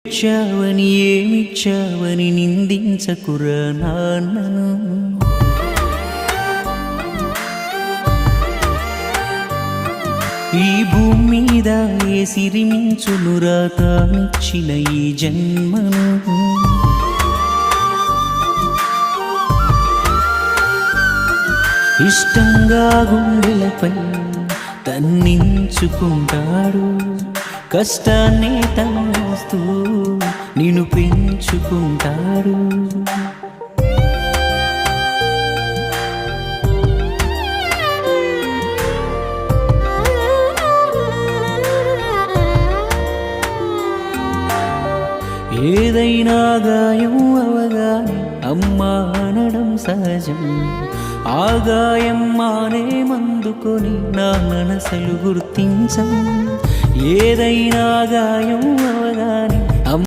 ఇచ్చావని ఏమిచ్చావని నిందించకురా నాన్నను. ఈ భూమి మీద ఏ సిరిమించునురా తానిచ్చిన ఈ జన్మను. ఇష్టంగా గుండెలపై తన్నించుకుంటాడు, కష్టాన్ని తమోస్తూ నిన్ను పెంచుకుంటాడు. ఏదైనా గాయం అవగానే అమ్మా అనడం సహజం. ఆ గాయం మానే మందుకొని నా మనసులు గుర్తించం. ఏదైనా గాయం అవగానే